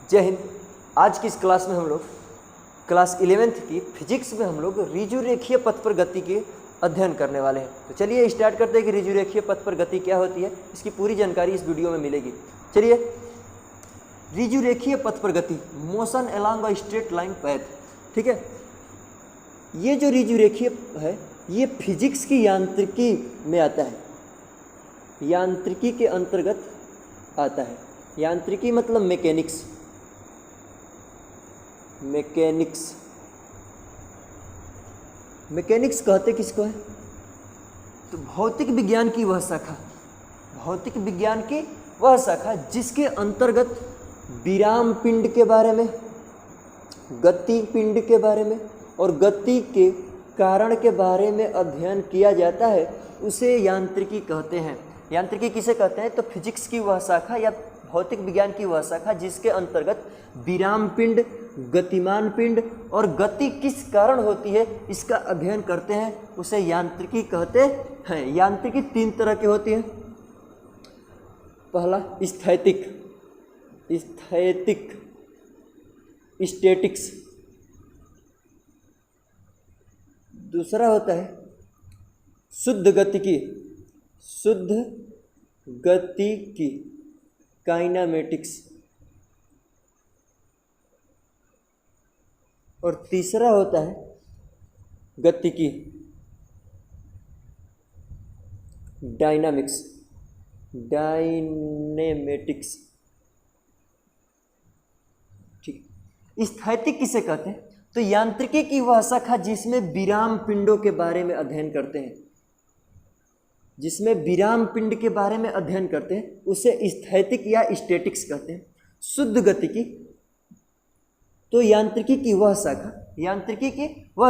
जय हिंद। आज की इस क्लास में हम लोग क्लास 11th की फिजिक्स में हम लोग ऋजुरेखीय पथ पर गति के अध्ययन करने वाले हैं। तो चलिए स्टार्ट करते हैं कि ऋजुरेखीय पथ पर गति क्या होती है। इसकी पूरी जानकारी इस वीडियो में मिलेगी। चलिए, ऋजुरेखीय पथ पर गति, motion along a straight line path. ठीक है, ये जो ऋजुरेखीय है ये फिजिक्स की यांत्रिकी में आता है, यांत्रिकी के अंतर्गत आता है। यांत्रिकी मतलब मैकेनिक्स, मैकेनिक्स कहते किसको है? तो भौतिक विज्ञान की वह शाखा, भौतिक विज्ञान की वह शाखा जिसके अंतर्गत विराम पिंड के बारे में, गति पिंड के बारे में और गति के कारण के बारे में अध्ययन किया जाता है, उसे यांत्रिकी कहते हैं। यांत्रिकी किसे कहते हैं? तो फिजिक्स की वह शाखा या भौतिक विज्ञान की वह शाखा जिसके अंतर्गत विराम पिंड, गतिमान पिंड और गति किस कारण होती है इसका अध्ययन करते हैं, उसे यांत्रिकी कहते हैं। यांत्रिकी तीन तरह की होती है। पहला स्थैतिक, स्टैटिक्स। दूसरा होता है शुद्ध गतिकी, काइनामेटिक्स। और तीसरा होता है गतिकी, डायनेमेटिक्स। ठीक, स्थैतिक किसे कहते हैं? तो यांत्रिकी की वह शाखा जिसमें विराम पिंडों के बारे में अध्ययन करते हैं, जिसमें विराम पिंड के बारे में अध्ययन करते हैं, उसे स्थैतिक या स्टैटिक्स कहते हैं। शुद्ध गतिकी, तो यांत्रिकी की वह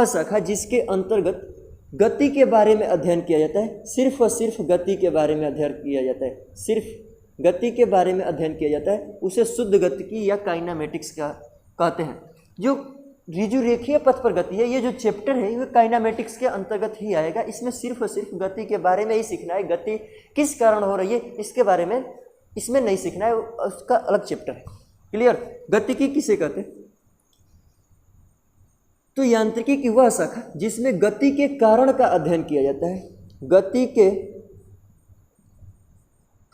शाखा जिसके अंतर्गत गति के बारे में अध्ययन किया जाता है, सिर्फ और सिर्फ गति के बारे में अध्ययन किया जाता है, सिर्फ गति के बारे में अध्ययन किया जाता है, उसे शुद्ध गतिकी या काइनामेटिक्स कहते हैं। जो ऋजुरेखीय पथ पर गति है, ये जो चैप्टर है ये काइनामेटिक्स के अंतर्गत ही आएगा। इसमें सिर्फ और सिर्फ गति के बारे में ही सीखना है, गति किस कारण हो रही है इसके बारे में इसमें नहीं सीखना है, उसका अलग चैप्टर है। क्लियर? गतिकी किसे कहते हैं? तो यांत्रिकी की वह शाखा जिसमें गति के कारण का अध्ययन किया जाता है, गति के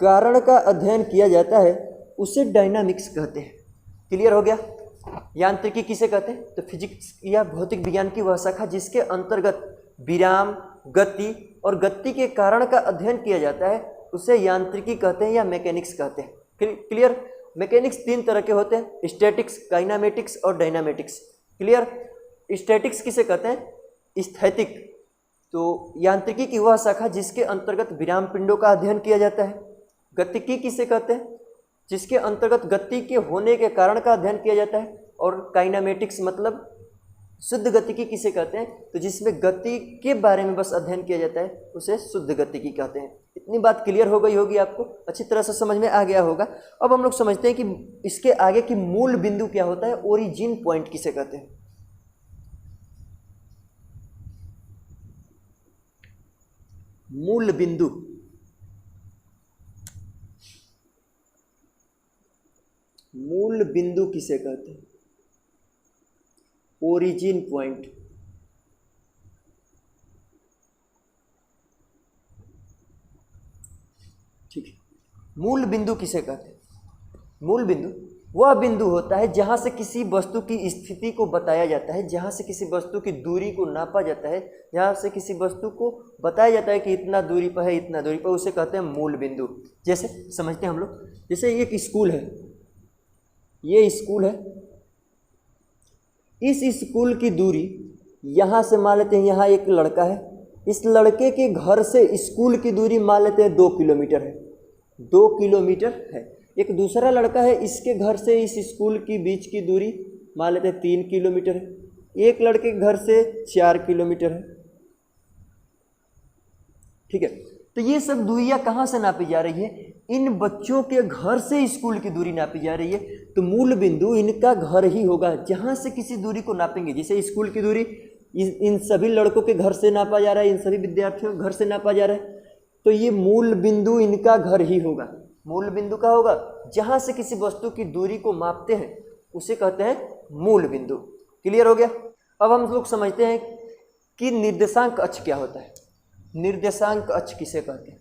कारण का अध्ययन किया जाता है, उसे डायनामिक्स कहते हैं। क्लियर हो गया? यांत्रिकी किसे कहते हैं? तो फिजिक्स या भौतिक विज्ञान की वह शाखा जिसके अंतर्गत विराम, गति और गति के कारण का अध्ययन किया जाता है, उसे यांत्रिकी कहते हैं या मैकेनिक्स कहते हैं। क्लियर? मैकेनिक्स तीन तरह के होते हैं, स्टैटिक्स, काइनामेटिक्स और डायनामेटिक्स। क्लियर? स्टैटिक्स किसे कहते हैं? स्थैतिक। तो यांत्रिकी की वह शाखा जिसके अंतर्गत विराम पिंडों का अध्ययन किया जाता है। गतिकी किसे कहते हैं? जिसके अंतर्गत गति के होने के कारण का अध्ययन किया जाता है। और काइनामेटिक्स मतलब शुद्ध गतिकी किसे कहते हैं? तो जिसमें गति के बारे में बस अध्ययन किया जाता है, उसे शुद्ध गतिकी कहते हैं। इतनी बात क्लियर हो गई होगी, आपको अच्छी तरह से समझ में आ गया होगा। अब हम लोग समझते हैं कि इसके आगे की मूल बिंदु क्या होता है, ओरिजिन पॉइंट किसे कहते हैं। मूल बिंदु, मूल बिंदु किसे कहते हैं? Origin point. ठीक है, मूल बिंदु किसे कहते हैं? मूल बिंदु वह बिंदु होता है जहां से किसी वस्तु की स्थिति को बताया जाता है, जहां से किसी वस्तु की दूरी को नापा जाता है, जहां से किसी वस्तु को बताया जाता है कि इतना दूरी पर है, इतना दूरी पर, उसे कहते हैं मूल बिंदु। जैसे समझते हैं हम लोग, जैसे एक स्कूल है, ये स्कूल है, इस स्कूल की दूरी यहाँ से मान लेते हैं, यहाँ एक लड़का है, इस लड़के के घर से स्कूल की दूरी मान लेते हैं 2 किलोमीटर है, 2 किलोमीटर है। एक दूसरा लड़का है, इसके घर से इस स्कूल की बीच की दूरी मान लेते हैं 3 किलोमीटर है। एक लड़के के घर से 4 किलोमीटर है। ठीक है, तो ये सब दूरियां कहाँ से नापी जा रही है? इन बच्चों के घर से स्कूल की दूरी नापी जा रही है। तो मूल बिंदु इनका घर ही होगा जहाँ से किसी दूरी को नापेंगे। जैसे स्कूल की दूरी इन सभी लड़कों के घर से नापा जा रहा है, इन सभी विद्यार्थियों के घर से नापा जा रहा है, तो ये मूल बिंदु इनका घर ही होगा। मूल बिंदु का होगा जहाँ से किसी वस्तु की दूरी को मापते हैं उसे कहते हैं मूल बिंदु। क्लियर हो गया। अब हम लोग समझते हैं कि निर्देशांक अक्ष क्या होता है। निर्देशांक अक्ष किसे कहते हैं?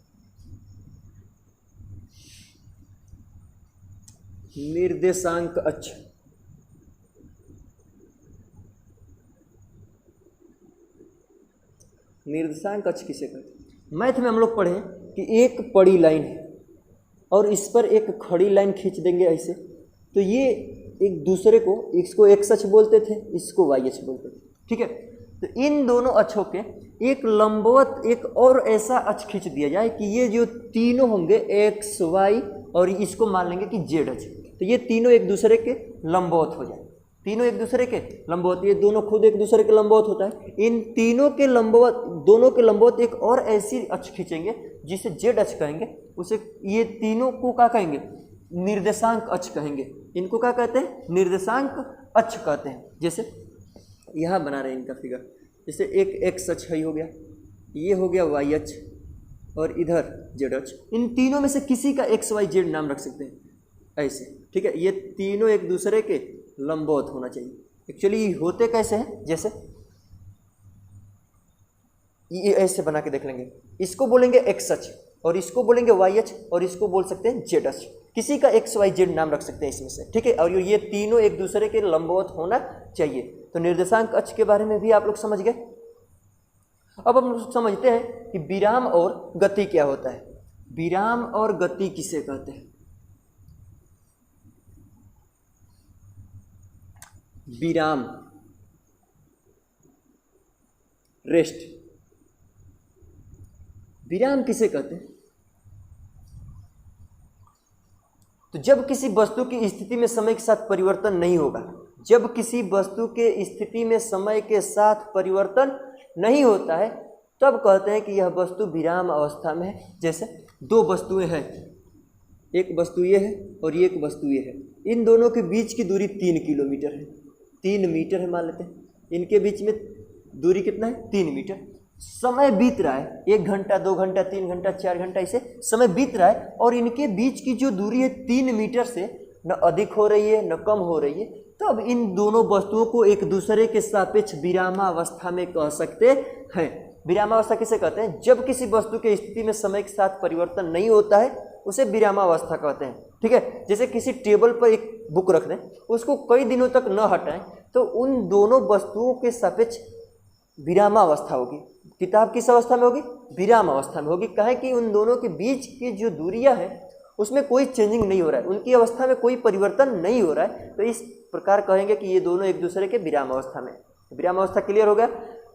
निर्देशांक अक्ष निर्देशांक अक्ष किसे कहते हैं? मैथ में हम लोग पढ़े कि एक पड़ी लाइन है और इस पर एक खड़ी लाइन खींच देंगे ऐसे, तो ये एक दूसरे को, इसको एक्स अक्ष बोलते थे, इसको वाई अक्ष बोलते थे। ठीक है, तो इन दोनों अक्षों के एक लंबवत एक और ऐसा अक्ष खींच दिया जाए कि ये जो तीनों होंगे एक्स वाई और इसको मान लेंगे कि जेड अक्ष, तो ये तीनों एक दूसरे के लंबवत हो जाए। तीनों एक दूसरे के लंबवत, ये दोनों खुद एक दूसरे के लंबवत होता है। इन तीनों के लंबवत, दोनों के लंबवत एक और ऐसी अक्ष खींचेंगे जिसे जेड अक्ष कहेंगे, उसे ये तीनों को क्या कहेंगे? निर्देशांक अक्ष कहेंगे। इनको क्या कहते हैं? निर्देशांक अक्ष कहते हैं। जैसे यहाँ बना रहे हैं इनका फिगर, जैसे एक एक्स अक्ष है हो गया, ये हो गया वाई अक्ष और इधर जेड अक्ष। इन तीनों में से किसी का एक्स वाई जेड नाम रख सकते हैं ऐसे। ठीक है, ये तीनों एक दूसरे के लंबवत होना चाहिए। एक्चुअली होते कैसे हैं? जैसे ये ऐसे बना के देख लेंगे, इसको बोलेंगे एक्स अक्ष और इसको बोलेंगे वाई अक्ष और इसको बोल सकते हैं जेड अक्ष। किसी का एक्स वाई जेड नाम रख सकते हैं इसमें से। ठीक है, और ये तीनों एक दूसरे के लंबवत होना चाहिए। तो निर्देशांक अक्ष के बारे में भी आप लोग समझ गए। अब हम लोग समझते हैं कि विराम और गति क्या होता है। विराम और गति किसे कहते हैं? विराम, रेस्ट, विराम किसे कहते हैं? तो जब किसी वस्तु की स्थिति में समय के साथ परिवर्तन नहीं होगा, जब किसी वस्तु के स्थिति में समय के साथ परिवर्तन नहीं होता है, तब कहते हैं कि यह वस्तु विराम अवस्था में है। जैसे दो वस्तुएं हैं, एक वस्तु ये है और एक वस्तु ये है, इन दोनों के बीच की दूरी 3 किलोमीटर है, 3 मीटर है मान लेते हैं। इनके बीच में दूरी कितना है? 3 मीटर। समय बीत रहा है, 1 घंटा 2 घंटा 3 घंटा 4 घंटा, ऐसे समय बीत रहा है और इनके बीच की जो दूरी है 3 मीटर से न अधिक हो रही है न कम हो रही है। तब इन दोनों वस्तुओं को एक दूसरे के सापेक्ष विरामावस्था में कह सकते हैं। विरामावस्था किसे कहते हैं? जब किसी वस्तु के स्थिति में समय के साथ परिवर्तन नहीं होता है, उसे विरामावस्था कहते हैं। ठीक है, जैसे किसी टेबल पर एक बुक रख दें, उसको कई दिनों तक न हटाएं, तो उन दोनों वस्तुओं के सापेक्ष विरामावस्था होगी। किताब किस अवस्था में होगी? विराम अवस्था में होगी। कहें कि उन दोनों के बीच की जो दूरियां हैं उसमें कोई चेंजिंग नहीं हो रहा है, उनकी अवस्था में कोई परिवर्तन नहीं हो रहा है, तो इस प्रकार कहेंगे कि ये दोनों एक दूसरे के विराम अवस्था में। विराम अवस्था क्लियर हो गया।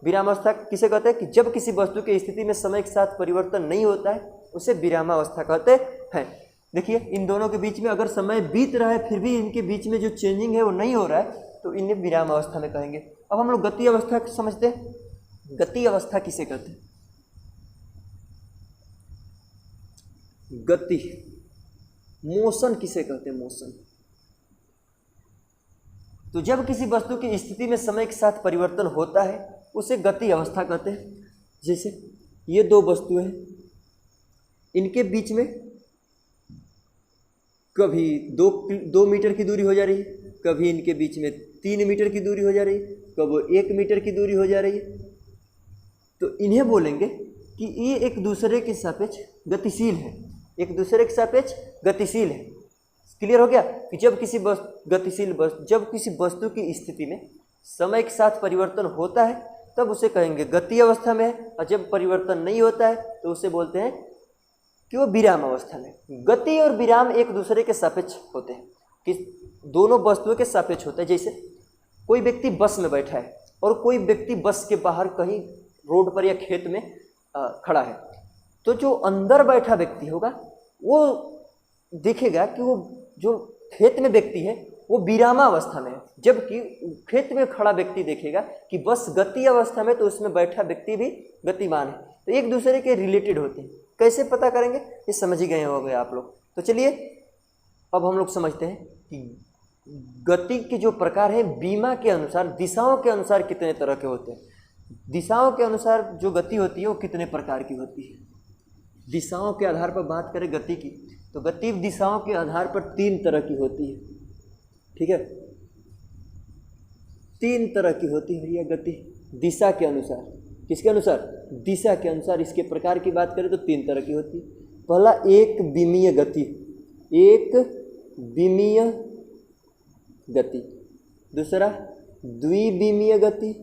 विराम अवस्था किसे कहते हैं? कि जब किसी वस्तु की स्थिति में समय के साथ परिवर्तन नहीं होता है, उसे विरामावस्था कहते हैं। देखिए, इन दोनों के बीच में अगर समय बीत रहा है फिर भी इनके बीच में जो चेंजिंग है वो नहीं हो रहा है, तो इन्हें विराम अवस्था में कहेंगे। अब हम लोग गति अवस्था समझते हैं। गति अवस्था किसे कहते हैं? गति, मोशन किसे कहते हैं? मोशन। तो जब किसी वस्तु की स्थिति में समय के साथ परिवर्तन होता है उसे गति अवस्था कहते हैं। जैसे ये दो वस्तुएं हैं, इनके बीच में कभी 2 मीटर की दूरी हो जा रही है, कभी इनके बीच में 3 मीटर की दूरी हो जा रही है, कभी 1 मीटर की दूरी हो जा रही है, तो इन्हें बोलेंगे कि ये एक दूसरे के सापेक्ष गतिशील है, एक दूसरे के सापेक्ष गतिशील है। क्लियर हो गया कि जब किसी जब किसी वस्तु की स्थिति में समय के साथ परिवर्तन होता है तब उसे कहेंगे गति अवस्था में है, और जब परिवर्तन नहीं होता है तो उसे बोलते हैं कि वो विराम अवस्था में। गति और विराम एक दूसरे के सापेक्ष होते हैं, कि दोनों वस्तुओं के सापेक्ष होते हैं। जैसे कोई व्यक्ति बस में बैठा है और कोई व्यक्ति बस के बाहर कहीं रोड पर या खेत में खड़ा है, तो जो अंदर बैठा व्यक्ति होगा वो देखेगा कि वो जो खेत में व्यक्ति है वो विरामावस्था में है, जबकि खेत में खड़ा व्यक्ति देखेगा कि बस गति अवस्था में, तो उसमें बैठा व्यक्ति भी गतिमान है। तो एक दूसरे के रिलेटेड होते हैं। कैसे पता करेंगे? ये समझ ही गए होंगे आप लोग। तो चलिए अब हम लोग समझते हैं कि गति के जो प्रकार हैं बीमा के अनुसार, दिशाओं के अनुसार कितने तरह के होते हैं। दिशाओं के अनुसार जो गति होती है वो कितने प्रकार की होती है। दिशाओं के आधार पर बात करें गति की, तो गति दिशाओं के आधार पर 3 तरह की होती है। ठीक है, तीन तरह की होती है यह गति दिशा के अनुसार। किसके अनुसार? दिशा के अनुसार। इसके प्रकार की बात करें तो तीन तरह की होती है। पहला एक विमीय गति, एक विमीय गति। दूसरा द्विविमीय गति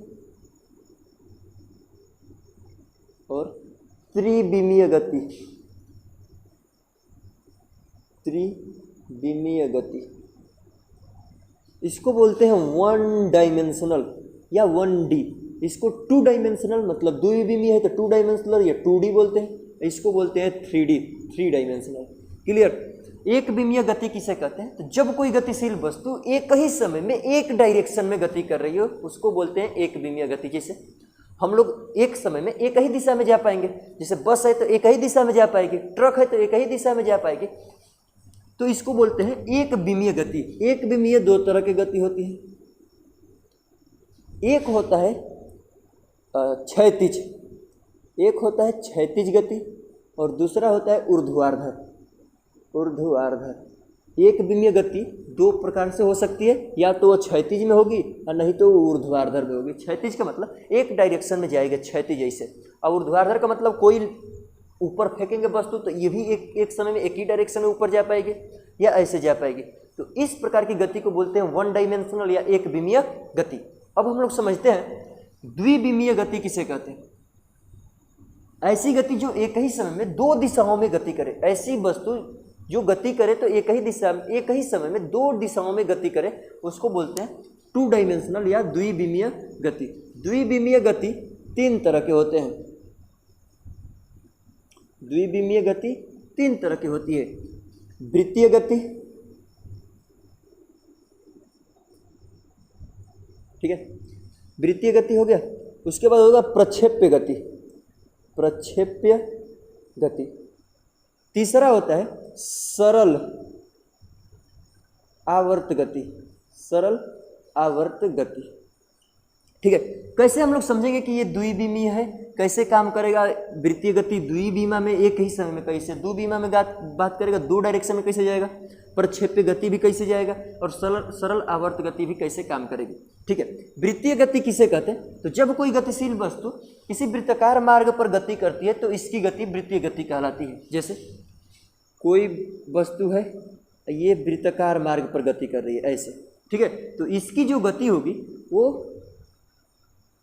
और त्रिविमीय गति। त्रिविमीय गति इसको बोलते हैं वन डायमेंशनल या 1D। इसको टू डायमेंशनल मतलब द्विविमीय है तो टू डायमेंशनल या 2D बोलते हैं। इसको बोलते हैं 3D, थ्री डायमेंशनल। क्लियर? एक विमीय गति किसे कहते हैं? तो जब कोई गतिशील वस्तु एक ही समय में एक डायरेक्शन में गति कर रही हो उसको बोलते हैं एक विमीय गति। जैसे हम लोग एक समय में एक ही दिशा में जा पाएंगे, जैसे बस है तो एक ही दिशा में जा पाएगी, ट्रक है तो एक ही दिशा में जा पाएगी, तो इसको बोलते हैं एक विमीय गति। एक विमीय दो तरह की गति होती है, एक होता है क्षैतिज, एक होता है क्षैतिज गति और दूसरा होता है ऊर्ध्वाधर। ऊर्ध्वाधर एक विमीय गति दो प्रकार से हो सकती है, या तो वो क्षैतिज में होगी और नहीं तो ऊर्ध्वाधर में होगी। क्षैतिज का मतलब एक डायरेक्शन में जाएगा क्षैतिज जैसे, और ऊर्ध्वाधर का मतलब कोई ऊपर फेंकेंगे वस्तु तो ये भी एक समय में एक ही डायरेक्शन में ऊपर जा पाएगी या ऐसे जा पाएगी। तो इस प्रकार की गति को बोलते हैं वन डायमेंशनल या एक विमीय गति। अब हम लोग समझते हैं द्विविमीय गति किसे कहते हैं। ऐसी गति जो एक ही समय में दो दिशाओं में गति करे। ऐसी वस्तु जो गति करे तो एक ही दिशा में एक ही समय में दो दिशाओं में गति करे उसको बोलते हैं टू डायमेंशनल या द्विविमीय गति। द्विविमीय गति तीन तरह के होते हैं। द्विविमीय गति तीन तरह की होती है। वृत्तीय गति, ठीक है, वृत्तीय गति हो गया। उसके बाद होगा प्रक्षेप्य गति, प्रक्षेप्य गति। तीसरा होता है सरल आवर्त गति, सरल आवर्त गति। ठीक है, कैसे हम लोग समझेंगे कि ये द्विविमीय है, कैसे काम करेगा। वृत्तीय गति द्विविमा में एक ही समय में कैसे, द्विविमा में बात करेगा दो डायरेक्शन में कैसे जाएगा, प्रक्षेप्य गति भी कैसे जाएगा और सरल आवर्त गति भी कैसे काम करेगी। ठीक है, वृत्तीय गति किसे कहते हैं? तो जब कोई गतिशील वस्तु किसी वृत्ताकार मार्ग पर गति करती है तो इसकी गति वृत्तीय गति कहलाती है। जैसे कोई वस्तु है ये वृत्ताकार मार्ग पर गति कर रही है ऐसे, ठीक है, तो इसकी जो गति होगी वो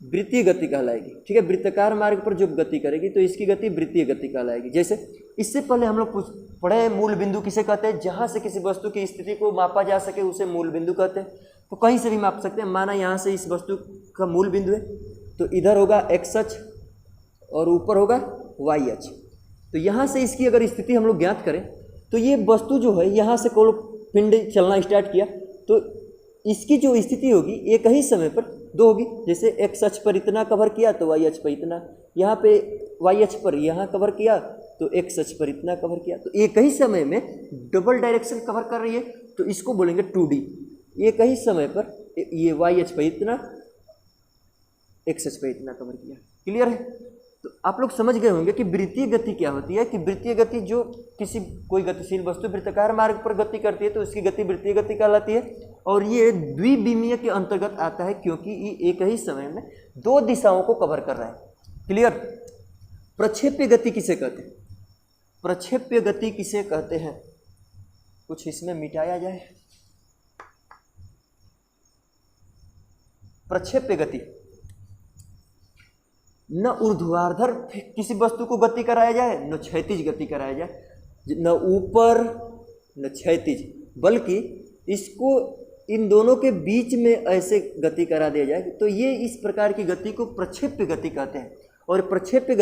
वृत्तीय गति कहलाएगी। ठीक है, वृत्ताकार मार्ग पर जो गति करेगी तो इसकी गति वृत्तीय गति कहलाएगी। जैसे इससे पहले हम लोग पढ़े हैं मूल बिंदु किसे कहते हैं? जहाँ से किसी वस्तु की स्थिति को मापा जा सके उसे मूल बिंदु कहते हैं। तो कहीं से भी माप सकते हैं। माना यहाँ से इस वस्तु का मूल बिंदु है तो इधर होगा एक्स अक्ष और ऊपर होगा वाई अक्ष। तो यहाँ से इसकी अगर स्थिति हम लोग ज्ञात करें तो ये वस्तु जो है यहाँ से कोई पिंड चलना स्टार्ट किया तो इसकी जो स्थिति होगी एक ही समय पर दो होगी। जैसे एक्स अक्ष पर इतना कवर किया तो वाई अक्ष पर इतना, यहाँ पे वाई अक्ष पर यहाँ कवर किया तो एक्स अक्ष पर इतना कवर किया, तो एक ही समय में डबल डायरेक्शन कवर कर रही है तो इसको बोलेंगे 2D। एक ही समय पर ये वाई अक्ष पर इतना, एक्स अक्ष पर इतना कवर किया। क्लियर है? तो आप लोग समझ गए होंगे कि वृत्तीय गति क्या होती है। कि वृत्तीय गति जो किसी कोई गतिशील वस्तु वृत्ताकार मार्ग पर गति करती है तो उसकी गति वृत्तीय गति कहलाती है। और ये द्विविमीय के अंतर्गत आता है क्योंकि ये एक ही समय में दो दिशाओं को कवर कर रहा है। क्लियर? प्रक्षेप्य गति किसे कहते हैं? प्रक्षेप्य गति किसे कहते हैं? कुछ इसमें मिटाया जाए। प्रक्षेप्य गति न ऊर्ध्वाधर किसी वस्तु को गति कराया जाए न क्षैतिज गति कराया जाए, न ऊपर न क्षैतिज, बल्कि इसको इन दोनों के बीच में ऐसे गति करा दिया जाए तो ये इस प्रकार की गति को प्रक्षेप्य गति कहते हैं। और प्रक्षेप्य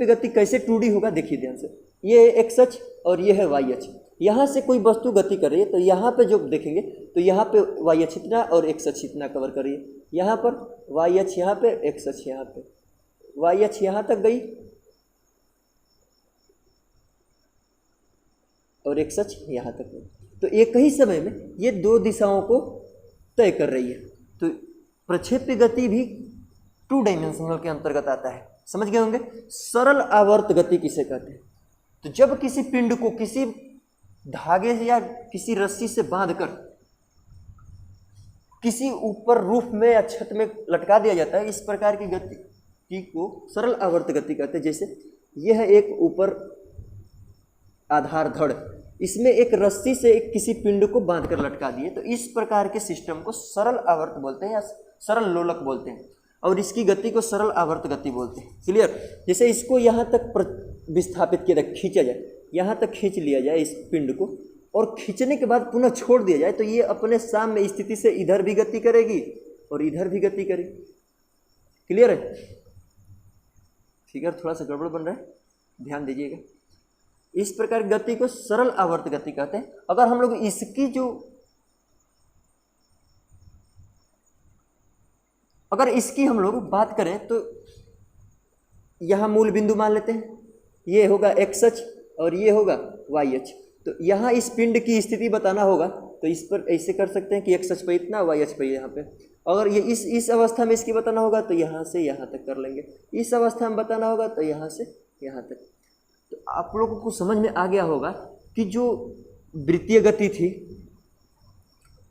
गति कैसे 2D होगा देखिए ध्यान से। ये है एक्स अक्ष और ये है वाई अक्ष। यहाँ से कोई वस्तु गति कर रही है तो यहाँ पे जो देखेंगे तो यहाँ पे वाई अक्ष इतना और एक्स अक्ष इतना कवर कर रही है। यहाँ पर वाई अक्ष यहाँ पे, एक्स अक्ष यहाँ पे, वाई अक्ष यहाँ तक गई और एक्स अक्ष यहाँ तक गई। तो एक ही समय में ये दो दिशाओं को तय कर रही है। तो प्रक्षेप्य गति भी 2 डायमेंशनल के अंतर्गत आता है। समझ गए होंगे? सरल आवर्त गति किसे कहते हैं? तो जब किसी पिंड को किसी धागे या किसी रस्सी से बांधकर किसी ऊपर रूफ में या छत में लटका दिया जाता है, इस प्रकार की गति को सरल आवर्त गति कहते हैं। जैसे यह एक ऊपर आधार धड़, इसमें एक रस्सी से एक किसी पिंड को बांधकर लटका दिए, तो इस प्रकार के सिस्टम को सरल आवर्त बोलते हैं या सरल लोलक बोलते हैं, और इसकी गति को सरल आवर्त गति बोलते हैं। क्लियर? जैसे इसको यहाँ तक विस्थापित किया जाए, खींचा जाए, यहाँ तक खींच लिया जाए इस पिंड को, और खींचने के बाद पुनः छोड़ दिया जाए, तो ये अपने साम्य स्थिति से इधर भी गति करेगी और इधर भी गति करेगी। क्लियर है? फिगर थोड़ा सा गड़बड़ बन रहा है, ध्यान दीजिएगा। इस प्रकार गति को सरल आवर्त गति कहते हैं। अगर हम लोग इसकी अगर इसकी हम लोग बात करें तो यहाँ मूल बिंदु मान लेते हैं, ये होगा एक्स अक्ष और ये होगा वाई अक्ष। तो यहाँ इस पिंड की स्थिति बताना होगा, तो इस पर ऐसे कर सकते हैं कि एक्स अक्ष पे इतना, वाई अक्ष पे यहाँ पे। अगर ये इस अवस्था में इसकी बताना होगा तो यहाँ से यहाँ तक कर लेंगे, इस अवस्था में बताना होगा तो यहाँ से यहाँ तक। तो आप लोगों को समझ में आ गया होगा कि जो वृत्तीय गति थी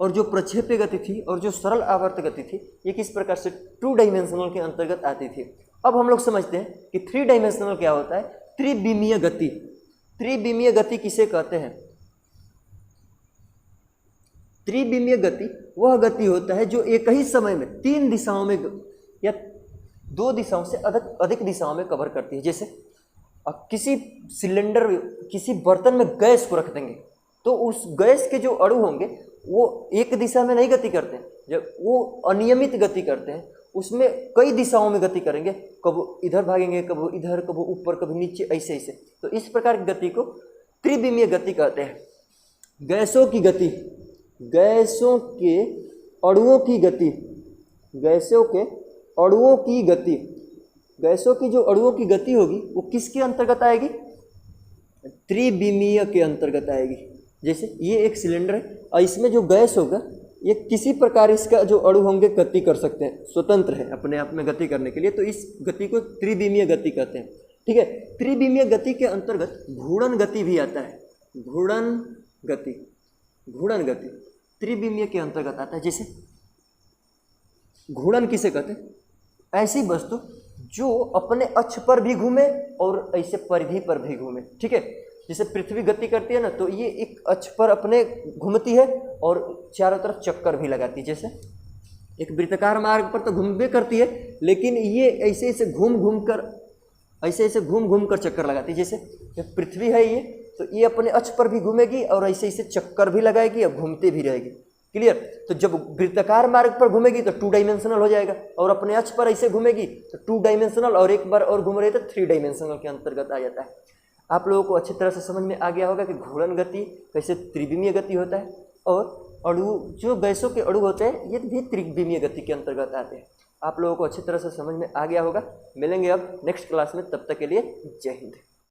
और जो प्रक्षेप्य गति थी और जो सरल आवर्त गति थी, ये किस प्रकार से 2 डायमेंशनल के अंतर्गत आती थी। अब हम लोग समझते हैं कि 3 डायमेंशनल क्या होता है। त्रिविमीय गति, त्रिविमीय गति किसे कहते हैं? त्रिविमीय गति वह गति होता है जो एक ही समय में 3 दिशाओं में या 2 दिशाओं से अधिक दिशाओं में कवर करती है। जैसे किसी सिलेंडर, किसी बर्तन में गैस को रख देंगे तो उस गैस के जो अणु होंगे वो एक दिशा में नहीं गति करते हैं, जब वो अनियमित गति करते हैं, उसमें कई दिशाओं में गति करेंगे, कब इधर भागेंगे, कब इधर, कब ऊपर, कभी नीचे, ऐसे ऐसे। तो इस प्रकार की गति को त्रिविमीय गति कहते हैं। गैसों की गति, गैसों के अणुओं की गति, गैसों के अणुओं की गति, गैसों की जो अणुओं की गति होगी वो किसके अंतर्गत आएगी? त्रिविमीय के अंतर्गत आएगी। जैसे ये एक सिलेंडर है और इसमें जो गैस होगा ये किसी प्रकार इसका जो अणु होंगे गति कर सकते हैं, स्वतंत्र है अपने आप में गति करने के लिए, तो इस गति को त्रिविमीय गति कहते हैं। ठीक है? त्रिविमीय गति के अंतर्गत घूर्णन गति भी आता है। घूर्णन गति, घूर्णन गति त्रिविमीय के अंतर्गत आता है। जैसे घूर्णन किसे कहते हैं? ऐसी वस्तु जो अपने अक्ष पर भी घूमे और ऐसे परिधि पर भी घूमे। ठीक है? जैसे पृथ्वी गति करती है ना, तो ये एक अक्ष पर अपने घूमती है और चारों तरफ चक्कर भी लगाती है। जैसे एक वृत्ताकार मार्ग पर तो घूमबे करती है, लेकिन ये ऐसे ऐसे घूम घूम कर चक्कर लगाती है। जैसे पृथ्वी है ये, तो ये अपने अक्ष पर भी घूमेगी और ऐसे ऐसे चक्कर भी लगाएगी और घूमती भी रहेगी। क्लियर? तो जब वृत्ताकार मार्ग पर घूमेगी तो 2 डायमेंशनल हो जाएगा, और अपने अक्ष पर ऐसे घूमेगी तो 2 डायमेंशनल, और एक बार और घूम रही तो 3 डायमेंशनल के अंतर्गत आ जाता है। आप लोगों को अच्छी तरह से समझ में आ गया होगा कि घूर्णन गति कैसे त्रिविमीय गति होता है, और अणु जो गैसों के अणु होते हैं ये भी त्रिविमीय गति के अंतर्गत आते हैं। आप लोगों को अच्छी तरह से समझ में आ गया होगा। मिलेंगे अब नेक्स्ट क्लास में, तब तक के लिए जय हिंद।